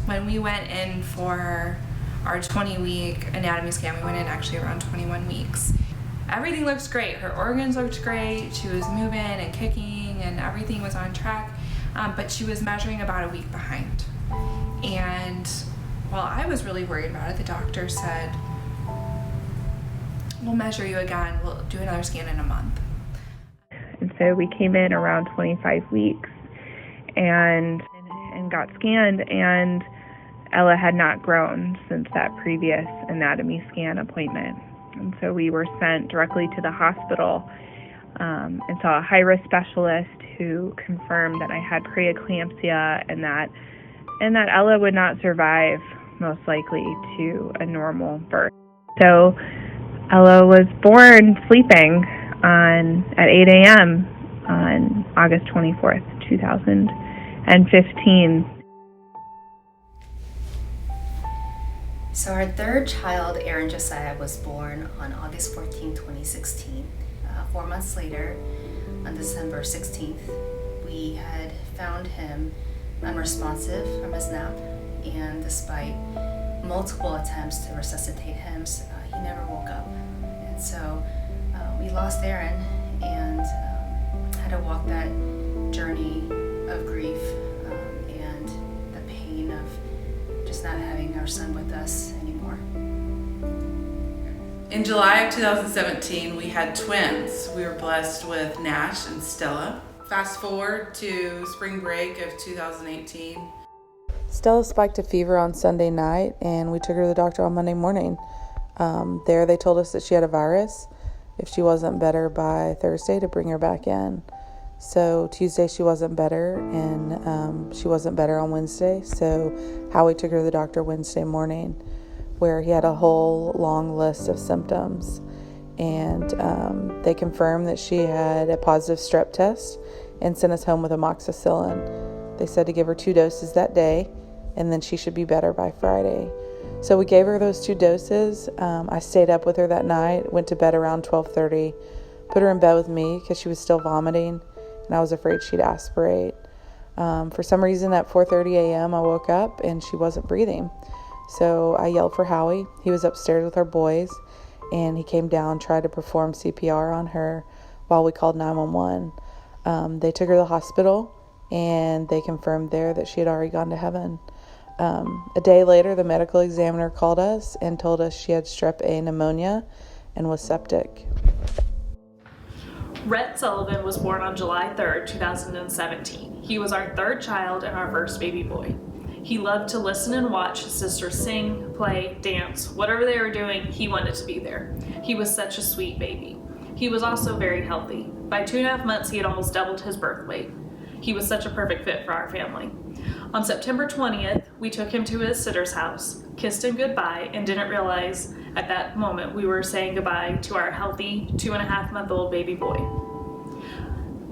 When we went in for our 20-week anatomy scan, we went in actually around 21 weeks. Everything looked great. Her organs looked great. She was moving and kicking and everything was on track, but she was measuring about a week behind. And while I was really worried about it, the doctor said, we'll measure you again. We'll do another scan in a month. And so we came in around 25 weeks and got scanned, and Ella had not grown since that previous anatomy scan appointment. And so we were sent directly to the hospital and saw a high-risk specialist who confirmed that I had preeclampsia and that Ella would not survive, most likely, to a normal birth. So Ella was born sleeping at 8 a.m. on August 24th, 2015. So our third child, Aaron Josiah, was born on August 14, 2016. 4 months later, on December 16th, we had found him unresponsive from his nap, and despite multiple attempts to resuscitate him, he never woke up. And so we lost Aaron and had to walk that journey of grief and the pain of just not having our son with us anymore. In July of 2017, we had twins. We were blessed with Nash and Stella. Fast forward to spring break of 2018. Stella spiked a fever on Sunday night, and we took her to the doctor on Monday morning. There they told us that she had a virus. If she wasn't better by Thursday, to bring her back in. So Tuesday she wasn't better, and she wasn't better on Wednesday. So Howie took her to the doctor Wednesday morning, where he had a whole long list of symptoms. And they confirmed that she had a positive strep test and sent us home with amoxicillin. They said to give her 2 doses that day, and then she should be better by Friday. So we gave her those 2 doses. I stayed up with her that night, went to bed around 12:30, put her in bed with me because she was still vomiting, and I was afraid she'd aspirate. For some reason at 4:30 a.m. I woke up and she wasn't breathing. So I yelled for Howie. He was upstairs with our boys, and he came down, tried to perform CPR on her while we called 911. They took her to the hospital, and they confirmed there that she had already gone to heaven. A day later, the medical examiner called us and told us she had strep A pneumonia and was septic. Rhett Sullivan was born on July 3rd, 2017. He was our third child and our first baby boy. He loved to listen and watch his sisters sing, play, dance. Whatever they were doing, he wanted to be there. He was such a sweet baby. He was also very healthy. By 2.5 months, he had almost doubled his birth weight. He was such a perfect fit for our family. On September 20th, we took him to his sitter's house, kissed him goodbye, and didn't realize at that moment we were saying goodbye to our healthy 2.5-month-old baby boy.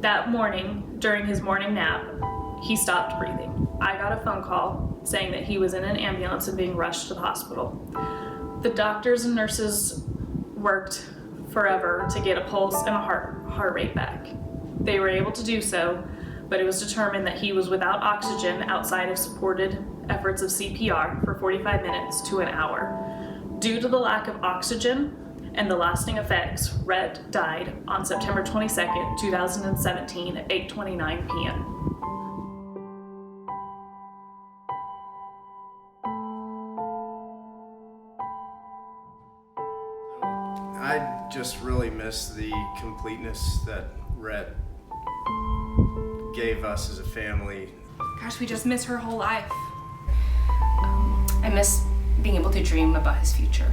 That morning, during his morning nap, he stopped breathing. I got a phone call saying that he was in an ambulance and being rushed to the hospital. The doctors and nurses worked forever to get a pulse and a heart rate back. They were able to do so, but it was determined that he was without oxygen outside of supported efforts of CPR for 45 minutes to an hour. Due to the lack of oxygen and the lasting effects, Rhett died on September 22nd, 2017 at 8:29 p.m. I just really miss the completeness that Rhett gave us as a family. Gosh, we just miss her whole life. I miss being able to dream about his future.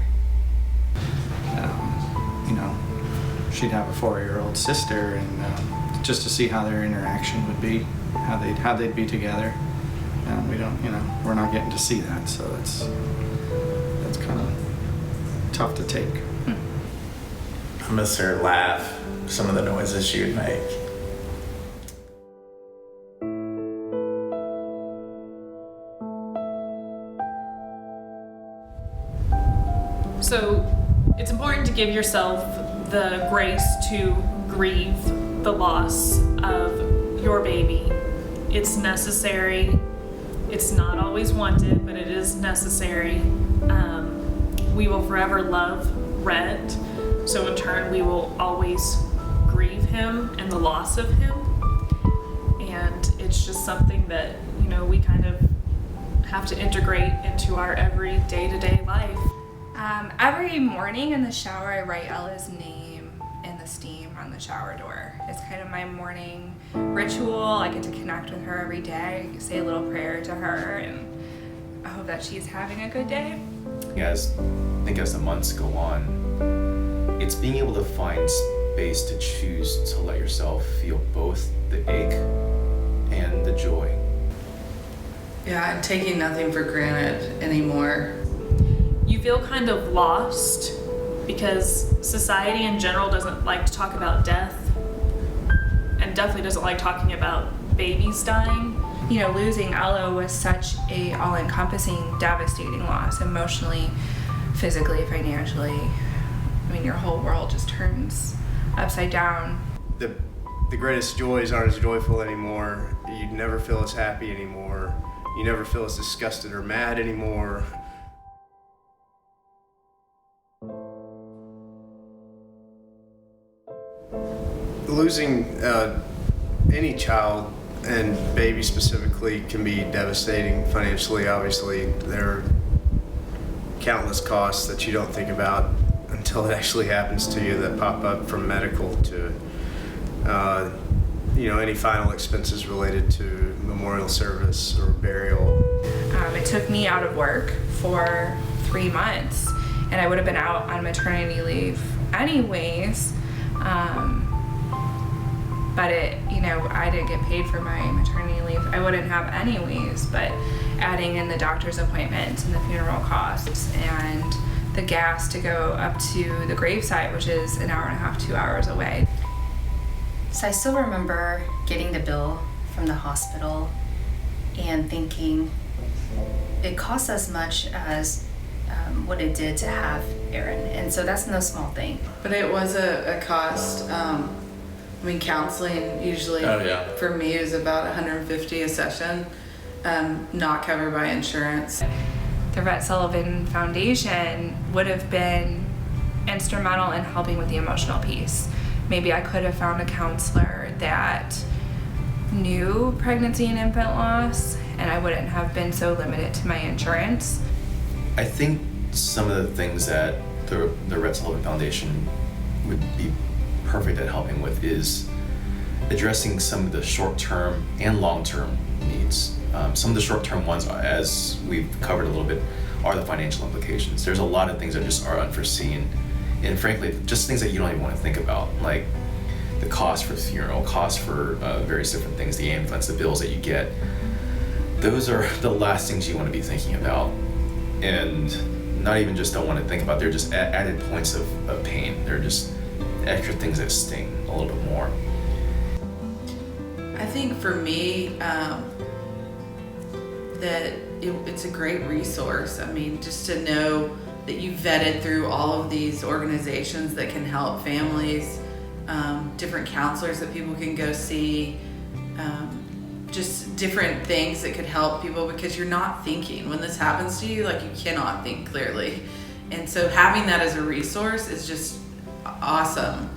She'd have a 4-year-old sister, and just to see how their interaction would be, how they'd be together. We're not getting to see that, so that's kind of tough to take. I miss her laugh, some of the noises she would make. So it's important to give yourself the grace to grieve the loss of your baby. It's necessary It's not always wanted, but it is necessary. We will forever love Rhett, so in turn we will always grieve him and the loss of him. And it's just something that, we kind of have to integrate into our every day-to-day life. Every morning in the shower, I write Ella's name in the steam on the shower door. It's kind of my morning ritual. I get to connect with her every day, say a little prayer to her, and I hope that she's having a good day. As the months go on, it's being able to find space to choose to let yourself feel both the ache and the joy. Yeah, and taking nothing for granted anymore. You feel kind of lost because society in general doesn't like to talk about death and definitely doesn't like talking about babies dying. Losing Ella was such a all-encompassing, devastating loss, emotionally, physically, financially. Your whole world just turns upside down. The greatest joys aren't as joyful anymore. You never feel as happy anymore. You never feel as disgusted or mad anymore. Losing any child, and baby specifically, can be devastating financially. Obviously, there are countless costs that you don't think about until it actually happens to you that pop up, from medical to any final expenses related to memorial service or burial. It took me out of work for 3 months, and I would have been out on maternity leave anyways. But I didn't get paid for my maternity leave. I wouldn't have anyways, but adding in the doctor's appointments and the funeral costs and the gas to go up to the gravesite, which is an hour and a half, 2 hours away. So I still remember getting the bill from the hospital and thinking it costs as much as what it did to have Aaron. And so that's no small thing. But it was a cost. Counseling usually for me is about $150 a session, not covered by insurance. The Rhett Sullivan Foundation would have been instrumental in helping with the emotional piece. Maybe I could have found a counselor that knew pregnancy and infant loss, and I wouldn't have been so limited to my insurance. I think some of the things that the Rhett Sullivan Foundation would be perfect at helping with is addressing some of the short-term and long-term needs. Some of the short-term ones, as we've covered a little bit, are the financial implications. There's a lot of things that just are unforeseen, and frankly, just things that you don't even want to think about, like the cost for the funeral, cost for various different things, the ambulance, the bills that you get. Those are the last things you want to be thinking about, and not even just don't want to think about. They're just added points of pain. They're just extra things that sting a little bit more. I think for me, that it's a great resource. Just to know that you vetted through all of these organizations that can help families, different counselors that people can go see, just different things that could help people, because you're not thinking. When this happens to you, you cannot think clearly. And so having that as a resource is just awesome.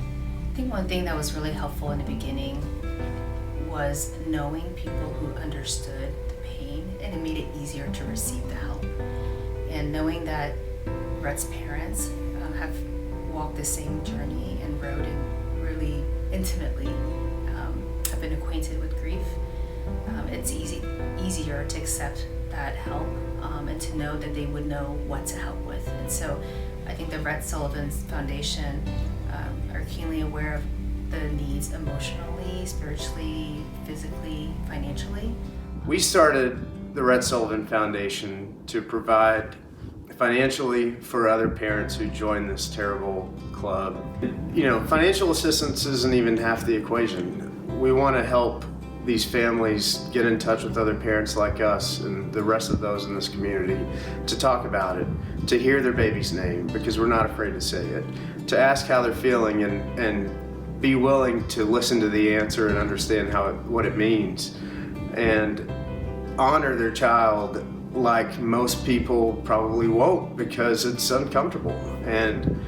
I think one thing that was really helpful in the beginning was knowing people who understood the pain, and it made it easier to receive the help. And knowing that Rhett's parents have walked the same journey and road, and really intimately have been acquainted with grief, it's easier to accept that help and to know that they would know what to help with. And so I think the Rhett Sullivan Foundation are keenly aware of the needs emotionally, spiritually, physically, financially. We started the Rhett Sullivan Foundation to provide financially for other parents who join this terrible club. Financial assistance isn't even half the equation. We want to help these families get in touch with other parents like us and the rest of those in this community, to talk about it, to hear their baby's name, because we're not afraid to say it, to ask how they're feeling, and be willing to listen to the answer and understand what it means. And honor their child like most people probably won't, because it's uncomfortable. And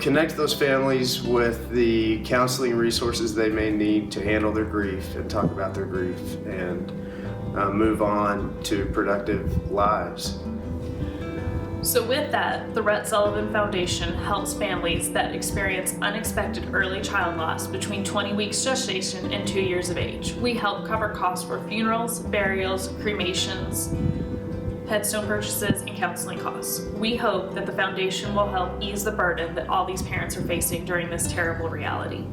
connect those families with the counseling resources they may need to handle their grief and talk about their grief and move on to productive lives. So with that, the Rhett Sullivan Foundation helps families that experience unexpected early child loss between 20 weeks gestation and 2 years of age. We help cover costs for funerals, burials, cremations, headstone purchases, and counseling costs. We hope that the foundation will help ease the burden that all these parents are facing during this terrible reality.